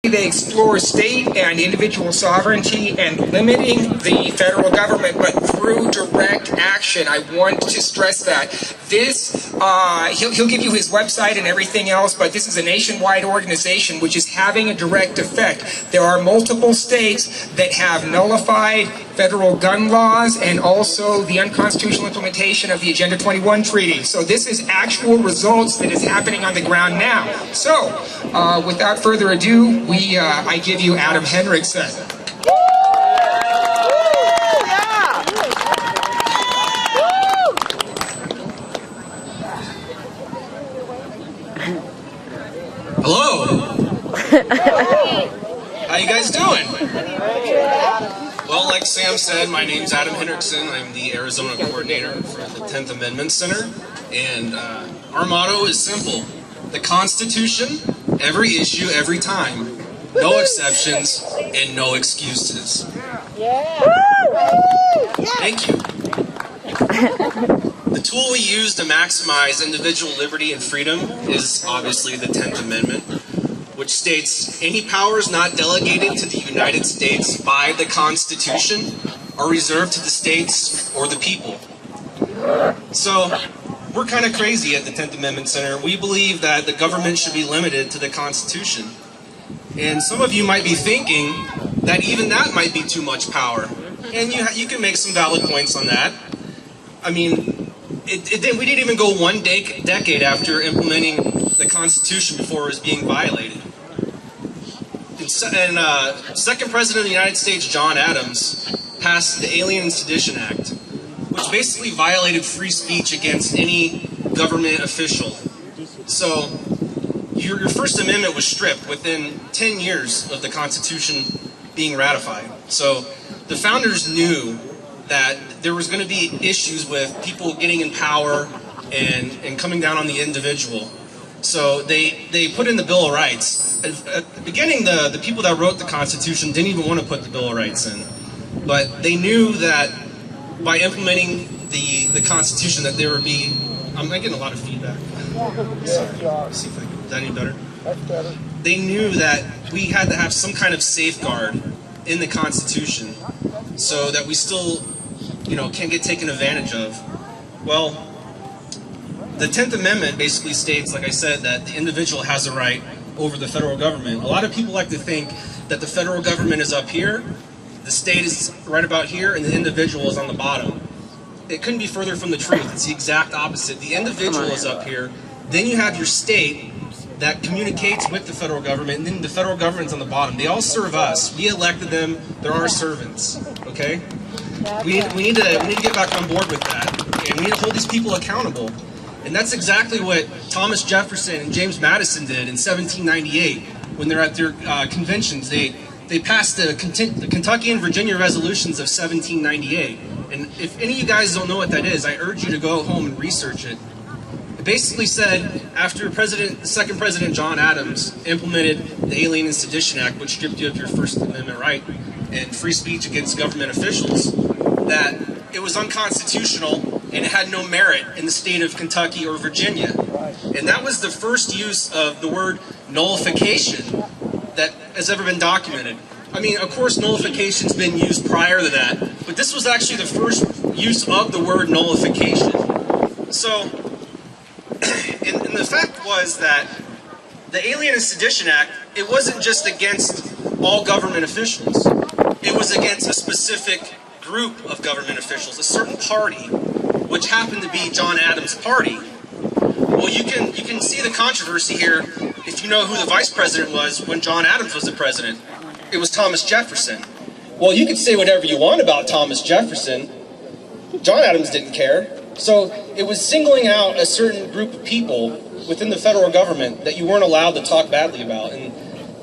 They explore state and individual sovereignty and limiting the federal government, but through direct action. I want to stress that. This, he'll give you his website and everything else, but this is a nationwide organization which is having a direct effect. There are multiple states that have nullified federal gun laws and also the unconstitutional implementation of the Agenda 21 treaty. So this is actual results that is happening on the ground now. So, without further ado, I give you Adam Henriksen. Hello. How you guys doing? Well, like Sam said, my name's Adam Henriksen. I'm the Arizona coordinator for the 10th Amendment Center. And our motto is simple. The Constitution, every issue, every time. No exceptions and no excuses. Thank you. The tool we use to maximize individual liberty and freedom is obviously the 10th Amendment, which states any powers not delegated to the United States by the Constitution are reserved to the states or the people. So, we're kind of crazy at the 10th Amendment Center. We believe that the government should be limited to the Constitution. And some of you might be thinking that even that might be too much power. And you can make some valid points on that. I mean, we didn't even go one decade after implementing the Constitution before it was being violated. And second President of the United States, John Adams, passed the Alien and Sedition Act, which basically violated free speech against any government official. So, your First Amendment was stripped within 10 years of the Constitution being ratified. So the founders knew that there was going to be issues with people getting in power and coming down on the individual. So they put in the Bill of Rights. At the beginning, the people that wrote the Constitution didn't even want to put the Bill of Rights in. But they knew that by implementing the Constitution that there would be... I'm getting a lot of feedback. Sorry. See if I can... Is that any better? That's better. They knew that we had to have some kind of safeguard in the Constitution so that we still, can't get taken advantage of. Well, the 10th Amendment basically states, like I said, that the individual has a right over the federal government. A lot of people like to think that the federal government is up here, the state is right about here, and the individual is on the bottom. It couldn't be further from the truth. It's the exact opposite. The individual is up here, then you have your state that communicates with the federal government, and then the federal government's on the bottom. They all serve us. We elected them. They're our servants. Okay? We need to get back on board with that, and we need to hold these people accountable. And that's exactly what Thomas Jefferson and James Madison did in 1798 when they're at their conventions. They passed the Kentucky and Virginia resolutions of 1798. And if any of you guys don't know what that is, I urge you to go home and research it. It basically said, after second President John Adams implemented the Alien and Sedition Act, which stripped you of your First Amendment right and free speech against government officials, that it was unconstitutional and it had no merit in the state of Kentucky or Virginia. And that was the first use of the word nullification that has ever been documented. I mean, of course, nullification's been used prior to that, but this was actually the first use of the word nullification. So, and the fact was that the Alien and Sedition Act, it wasn't just against all government officials. It was against a specific group of government officials, a certain party, which happened to be John Adams' party. Well, you can see the controversy here if you know who the vice president was when John Adams was the president. It was Thomas Jefferson. Well, you can say whatever you want about Thomas Jefferson. John Adams didn't care. So it was singling out a certain group of people within the federal government that you weren't allowed to talk badly about. And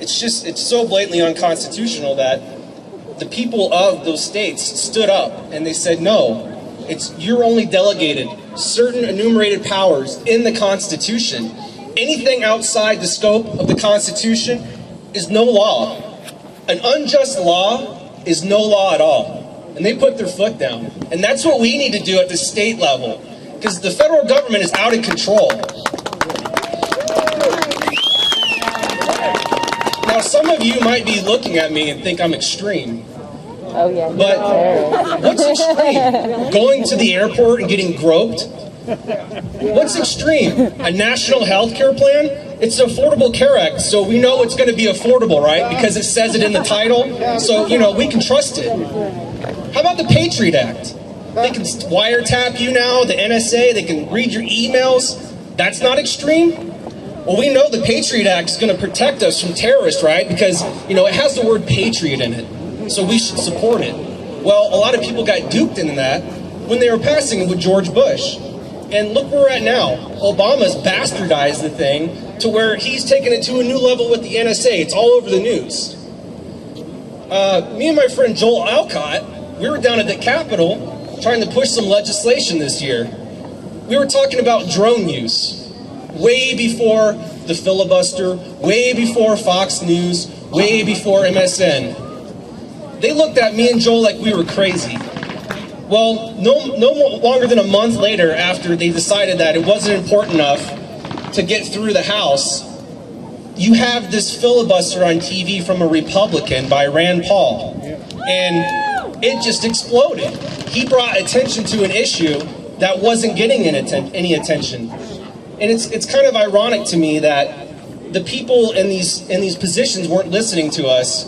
it's so blatantly unconstitutional that the people of those states stood up and they said, no, you're only delegated certain enumerated powers in the Constitution. Anything outside the scope of the Constitution is no law. An unjust law is no law at all. And they put their foot down. And that's what we need to do at the state level. Because the federal government is out of control. Now, some of you might be looking at me and think I'm extreme. Oh, yeah. But what's extreme? Going to the airport and getting groped? What's extreme? A national health care plan? It's the Affordable Care Act, so we know it's going to be affordable, right? Because it says it in the title, so, you know, we can trust it. How about the Patriot Act? They can wiretap you now, the NSA, they can read your emails. That's not extreme? Well, we know the Patriot Act is going to protect us from terrorists, right? Because, you know, it has the word patriot in it, so we should support it. Well, a lot of people got duped into that when they were passing it with George Bush. And look where we're at now. Obama's bastardized the thing to where he's taken it to a new level with the NSA. It's all over the news. Me and my friend Joel Alcott, we were down at the Capitol trying to push some legislation this year. We were talking about drone use. Way before the filibuster, way before Fox News, way before MSN. They looked at me and Joel like we were crazy. Well, no longer than a month later, after they decided that it wasn't important enough to get through the House, you have this filibuster on TV from a Republican by Rand Paul. And it just exploded. He brought attention to an issue that wasn't getting any attention. And it's kind of ironic to me that the people in these positions weren't listening to us.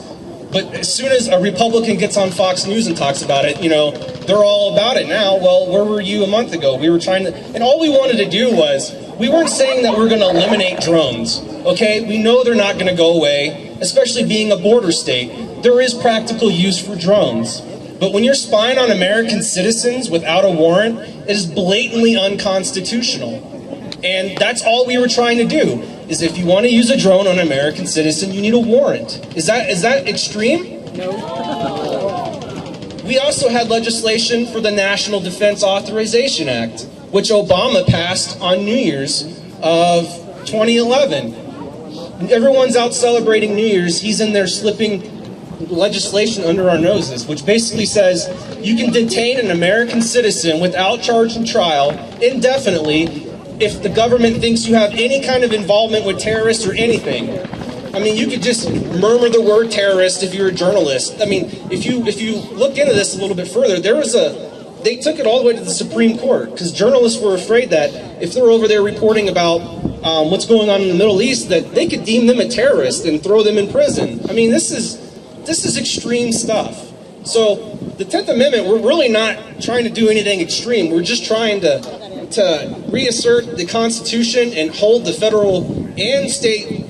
But as soon as a Republican gets on Fox News and talks about it, you know, they're all about it now. Well, where were you a month ago? We were trying to, and all we wanted to do was, we weren't saying that we're going to eliminate drones, okay? We know they're not going to go away, especially being a border state. There is practical use for drones. But when you're spying on American citizens without a warrant, it is blatantly unconstitutional. And that's all we were trying to do. Is if you want to use a drone on an American citizen, you need a warrant. Is that extreme? No. We also had legislation for the National Defense Authorization Act, which Obama passed on New Year's of 2011. Everyone's out celebrating New Year's. He's in there slipping legislation under our noses, which basically says you can detain an American citizen without charge and trial indefinitely if the government thinks you have any kind of involvement with terrorists or anything. I mean, you could just murmur the word terrorist if you're a journalist. I mean, if you look into this a little bit further, they took it all the way to the Supreme Court because journalists were afraid that if they're over there reporting about what's going on in the Middle East, that they could deem them a terrorist and throw them in prison. I mean, this is extreme stuff. So the 10th Amendment, we're really not trying to do anything extreme. We're just trying to reassert the Constitution and hold the federal and state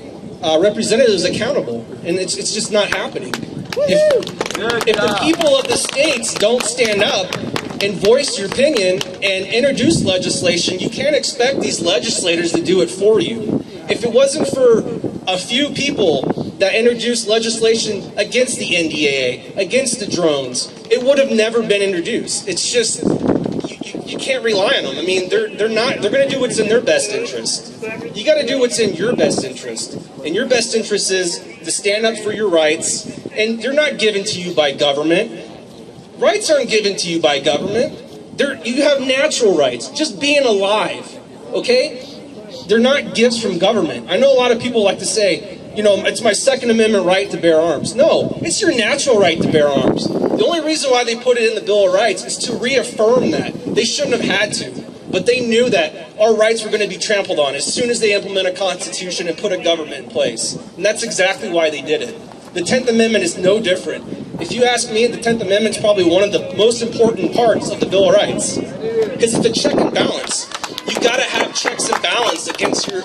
representatives accountable, and it's just not happening. If the people of the states don't stand up and voice your opinion and introduce legislation, you can't expect these legislators to do it for you. If it wasn't for a few people that introduced legislation against the NDAA, against the drones, it would have never been introduced. It's just you can't rely on them. I mean, they're going to do what's in their best interest. You got to do what's in your best interest. And your best interest is to stand up for your rights. And they're not given to you by government. Rights aren't given to you by government. You have natural rights. Just being alive, okay? They're not gifts from government. I know a lot of people like to say, you know, it's my Second Amendment right to bear arms. No, it's your natural right to bear arms. The only reason why they put it in the Bill of Rights is to reaffirm that. They shouldn't have had to, but they knew that our rights were going to be trampled on as soon as they implement a constitution and put a government in place. And that's exactly why they did it. The 10th Amendment is no different. If you ask me, the 10th Amendment is probably one of the most important parts of the Bill of Rights. Because it's a check and balance. You've got to have checks and balance against your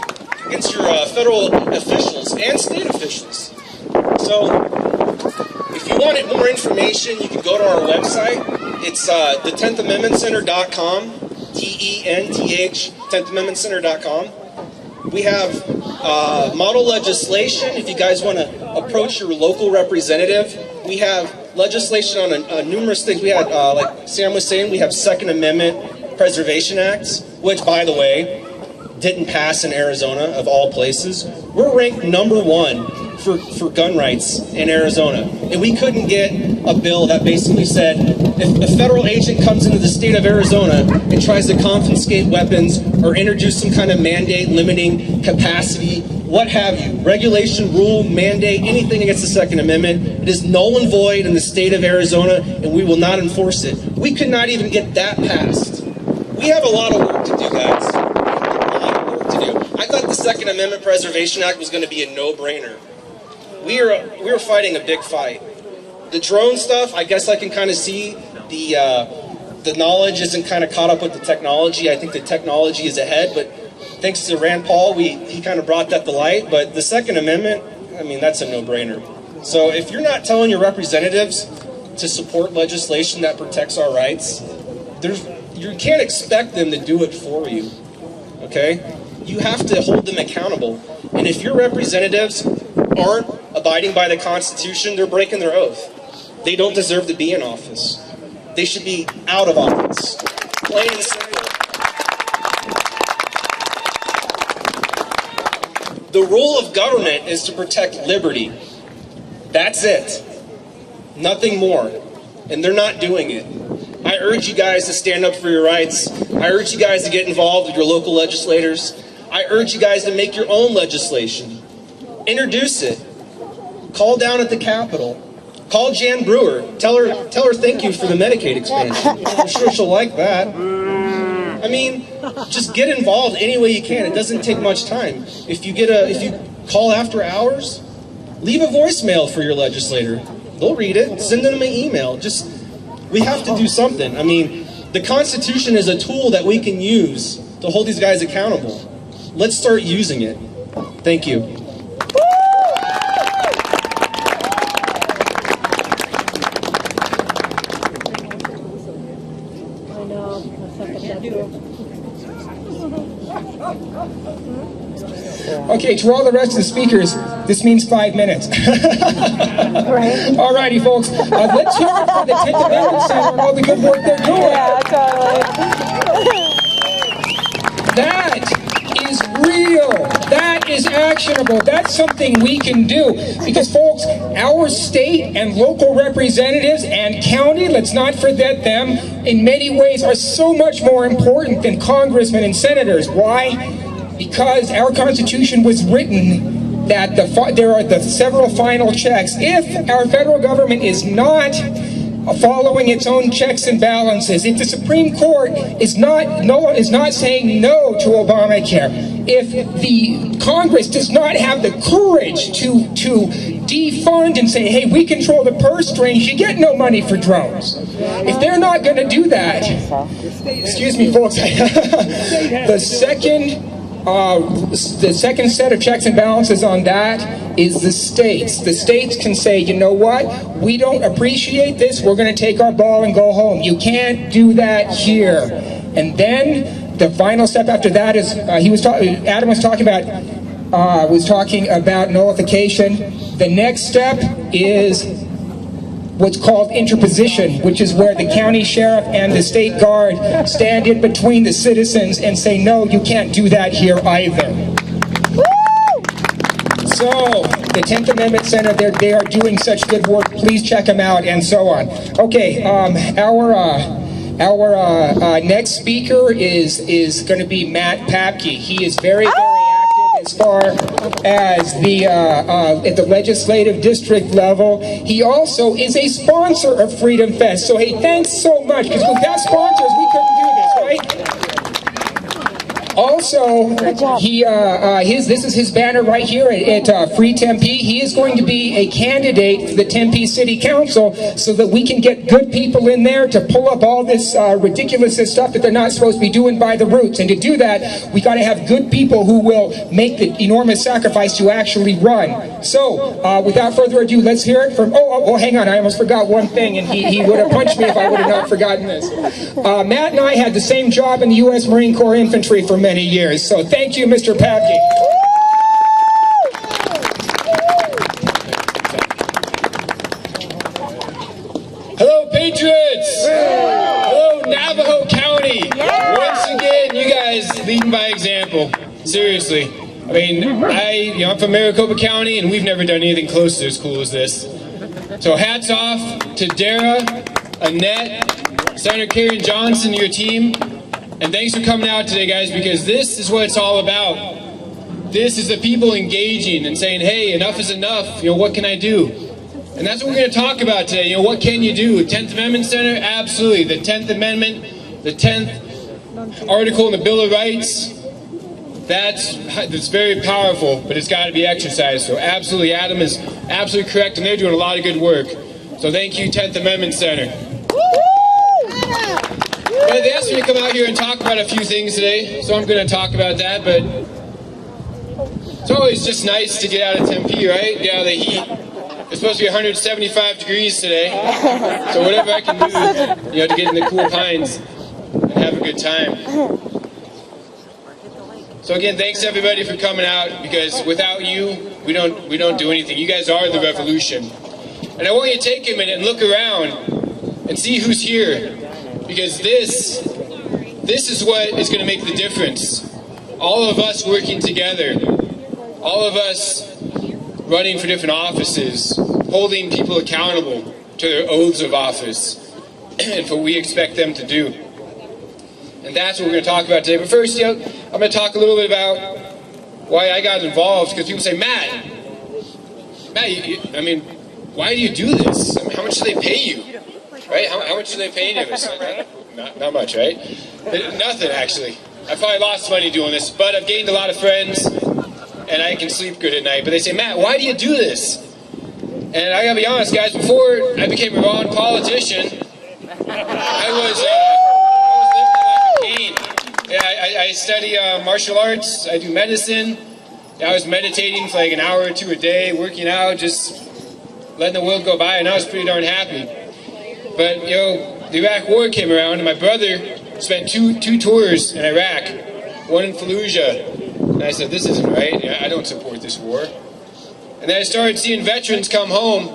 federal officials and state officials. So, if you wanted more information, you can go to our website. It's the10thamendmentcenter.com, TENTH, 10thamendmentcenter.com. We have model legislation. If you guys want to approach your local representative, we have legislation on numerous things. We had, like Sam was saying, we have Second Amendment Preservation Acts, which, by the way, didn't pass in Arizona, of all places. We're ranked #1 for gun rights in Arizona. And we couldn't get a bill that basically said if a federal agent comes into the state of Arizona and tries to confiscate weapons or introduce some kind of mandate limiting capacity, what have you, regulation, rule, mandate, anything against the Second Amendment, it is null and void in the state of Arizona, and we will not enforce it. We could not even get that passed. We have a lot of work to do, guys. A lot of work to do. I thought the Second Amendment Preservation Act was going to be a no-brainer. We are fighting a big fight. The drone stuff, I guess I can kind of see the knowledge isn't kind of caught up with the technology. I think the technology is ahead, but thanks to Rand Paul, he kind of brought that to light. But the Second Amendment, I mean, that's a no-brainer. So if you're not telling your representatives to support legislation that protects our rights, you can't expect them to do it for you, okay? You have to hold them accountable. And if your representatives aren't abiding by the Constitution, they're breaking their oath. They don't deserve to be in office. They should be out of office. Plain and simple. The role of government is to protect liberty. That's it. Nothing more. And they're not doing it. I urge you guys to stand up for your rights. I urge you guys to get involved with your local legislators. I urge you guys to make your own legislation. Introduce it. Call down at the Capitol. Call Jan Brewer. Tell her thank you for the Medicaid expansion. I'm sure she'll like that. I mean, just get involved any way you can. It doesn't take much time. If you call after hours, leave a voicemail for your legislator. They'll read it. Send them an email. We have to do something. I mean, the Constitution is a tool that we can use to hold these guys accountable. Let's start using it. Thank you. Okay, to all the rest of the speakers, this means 5 minutes. All righty, folks. Let's hear it for the 10th Amendment Center and all the good work they're doing. Yeah, totally. That is real. That is actionable. That's something we can do. Because, folks, our state and local representatives and county, let's not forget them, in many ways are so much more important than congressmen and senators. Why? Because our Constitution was written that there are the several final checks. If our federal government is not following its own checks and balances, if the Supreme Court is not saying no to Obamacare, if the Congress does not have the courage to defund and say, hey, we control the purse strings, you get no money for drones. If they're not going to do that, excuse me, folks, the second set of checks and balances on that is the states. The states can say, you know what, we don't appreciate this, we're going to take our ball and go home. You can't do that here. And then the final step after that is, Adam was talking about nullification. The next step is what's called interposition, which is where the county sheriff and the state guard stand in between the citizens and say, no, you can't do that here either. So, the 10th Amendment Center, they are doing such good work. Please check them out, and so on. Okay, our next speaker is going to be Matt Papke. He is very active as far as at the legislative district level. He also is a sponsor of Freedom Fest. So hey, thanks so much, because without sponsors we couldn't do this, right? Also, this is his banner right here at Free Tempe. He is going to be a candidate for the Tempe City Council so that we can get good people in there to pull up all this ridiculous stuff that they're not supposed to be doing by the roots. And to do that, we got to have good people who will make the enormous sacrifice to actually run. So, without further ado, let's hear it from, hang on, I almost forgot one thing, and he would have punched me if I would have not forgotten this. Matt and I had the same job in the U.S. Marine Corps Infantry for many years. So thank you, Mr. Papke. Hello, Patriots! Hello, Navajo County! Once again, you guys leading by example. Seriously. I mean, I'm from Maricopa County, and we've never done anything close to as cool as this. So hats off to Dara, Annette, Senator Karen Johnson, your team, and thanks for coming out today, guys, because this is what it's all about. This is the people engaging and saying, hey, enough is enough, what can I do? And that's what we're going to talk about today. What can you do? 10th Amendment Center? Absolutely. The 10th Amendment, the 10th article in the Bill of Rights, that's very powerful, but it's got to be exercised. So absolutely, Adam is absolutely correct, and they're doing a lot of good work. So thank you, 10th Amendment Center. But they asked me to come out here and talk about a few things today, so I'm going to talk about that, but it's always just nice to get out of Tempe, right? Get out of the heat. It's supposed to be 175 degrees today, so whatever I can do, to get in the cool pines and have a good time. So again, thanks everybody for coming out, because without you, we don't do anything. You guys are the revolution. And I want you to take a minute and look around and see who's here, because this is what is going to make the difference. All of us working together, all of us running for different offices, holding people accountable to their oaths of office and for what we expect them to do. And that's what we're going to talk about today. But first, I'm going to talk a little bit about why I got involved, because people say, Matt, why do you do this? How much do they pay you? Right? How much do they pay any of us? Not much, right? Nothing, actually. I probably lost money doing this, but I've gained a lot of friends, and I can sleep good at night. But they say, Matt, why do you do this? And I gotta be honest, guys, before I became a Ron politician, I was living a life of pain. Yeah, I study martial arts, I do medicine. I was meditating for like an hour or two a day, working out, just letting the world go by, and I was pretty darn happy. But, the Iraq War came around, and my brother spent two tours in Iraq, one in Fallujah. And I said, this isn't right. I don't support this war. And then I started seeing veterans come home,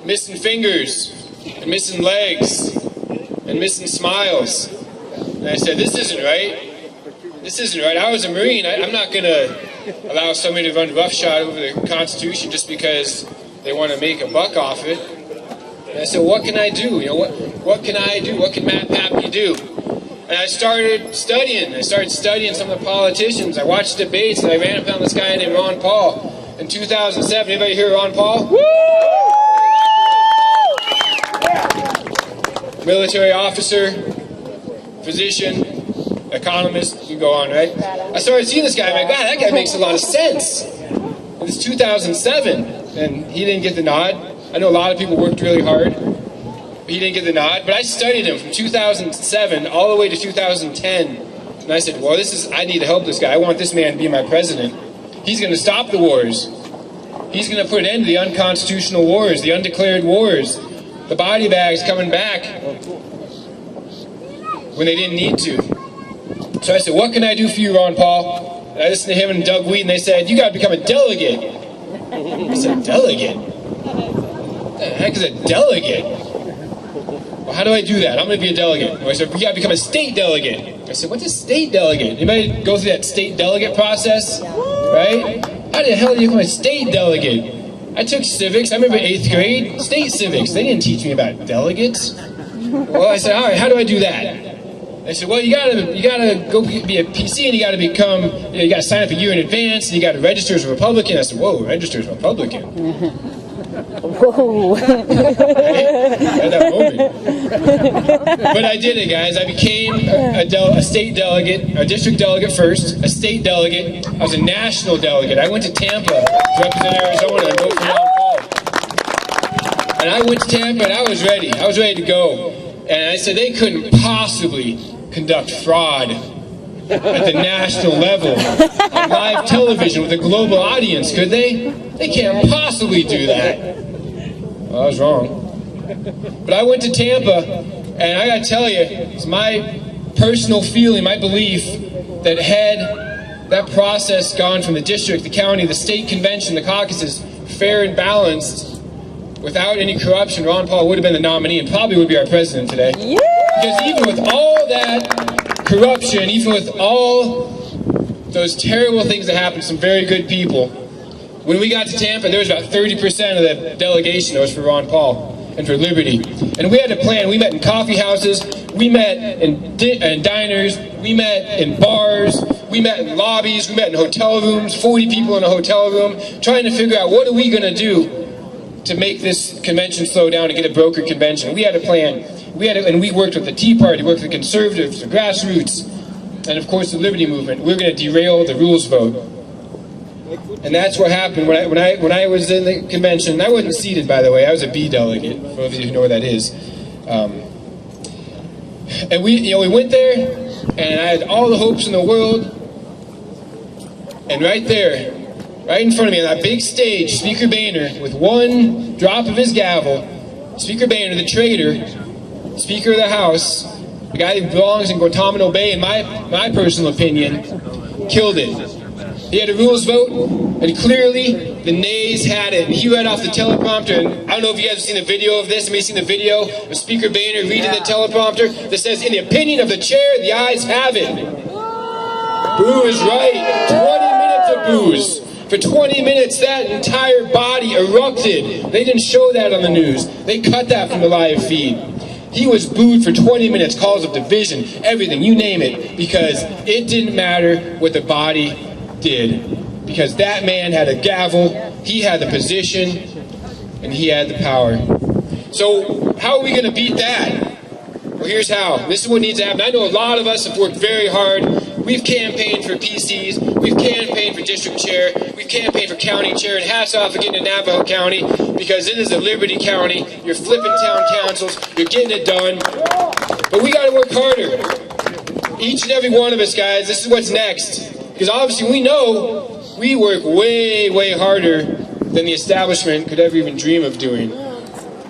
missing fingers, and missing legs, and missing smiles. And I said, this isn't right. This isn't right. I was a Marine. I'm not going to allow somebody to run roughshod over the Constitution just because they want to make a buck off it. And I said, what can I do? What can I do? What can Matt Pappy do? And I started studying. I started studying some of the politicians. I watched debates, and I ran upon this guy named Ron Paul in 2007. Anybody hear Ron Paul? Woo! Military officer, physician, economist, you go on, right? I started seeing this guy, I'm like, wow, that guy makes a lot of sense. It was 2007, and he didn't get the nod. I know a lot of people worked really hard, but he didn't get the nod. But I studied him from 2007 all the way to 2010. And I said, well, I need to help this guy. I want this man to be my president. He's going to stop the wars. He's going to put an end to the unconstitutional wars, the undeclared wars, the body bags coming back when they didn't need to. So I said, what can I do for you, Ron Paul? And I listened to him and Doug Wheat, and they said, you got to become a delegate. I said, delegate? What the heck is a delegate? Well, how do I do that? I'm going to be a delegate. I said, you got to become a state delegate. I said, what's a state delegate? Anybody go through that state delegate process? Right? How the hell do you become a state delegate? I took civics. I remember 8th grade. State civics. They didn't teach me about delegates. Well, I said, all right, how do I do that? I said, well, you gotta go be a PC, and you gotta become, you gotta sign up a year in advance, and you gotta register as a Republican. I said, whoa, register as a Republican. Whoa. At that moment. But I did it, guys. I became a state delegate, a district delegate first, a state delegate. I was a national delegate. I went to Tampa to represent Arizona and vote for Ron Paul. And I went to Tampa, and I was ready. I was ready to go. And I said, they couldn't possibly conduct fraud at the national level on live television with a global audience, could they? They can't possibly do that. Well, I was wrong. But I went to Tampa, and I gotta tell you, it's my personal feeling, my belief, that had that process gone from the district, the county, the state convention, the caucuses, fair and balanced, without any corruption, Ron Paul would have been the nominee and probably would be our president today. Yeah! Because even with all that corruption, even with all those terrible things that happened to some very good people. When we got to Tampa, there was about 30% of the delegation that was for Ron Paul and for liberty. And we had a plan. We met in coffee houses, we met in diners, we met in bars, we met in lobbies, we met in hotel rooms, 40 people in a hotel room, trying to figure out what are we going to do to make this convention slow down and get a brokered convention. We had a plan. And we worked with the Tea Party, worked with the conservatives, the grassroots, and of course the Liberty Movement. We were going to derail the rules vote. And that's what happened when I was in the convention. I wasn't seated, by the way. I was a B delegate, for those of you who know what that is. And we went there, and I had all the hopes in the world. And right there, right in front of me on that big stage, Speaker Boehner, with one drop of his gavel, Speaker Boehner, the traitor, Speaker of the House, the guy who belongs in Guantanamo Bay, in my personal opinion, killed it. He had a rules vote, and clearly the nays had it. And he read off the teleprompter, and I don't know if you guys have seen the video of this. Anybody seen the video of Speaker Boehner reading the teleprompter that says, "In the opinion of the chair, the ayes have it." Boo is right. 20 minutes of boos. For 20 minutes, that entire body erupted. They didn't show that on the news. They cut that from the live feed. He was booed for 20 minutes, calls of division, everything, you name it, because it didn't matter what the body did. Because that man had a gavel, he had the position, and he had the power. So how are we going to beat that? Well, here's how. This is what needs to happen. I know a lot of us have worked very hard. We've campaigned for PCs. We've campaigned for district chair. We've campaigned for county chair. And hats off for getting to Navajo County, because it is a Liberty County. You're flipping town councils. You're getting it done. But we got to work harder. Each and every one of us, guys, this is what's next. Because obviously we know we work way, way harder than the establishment could ever even dream of doing.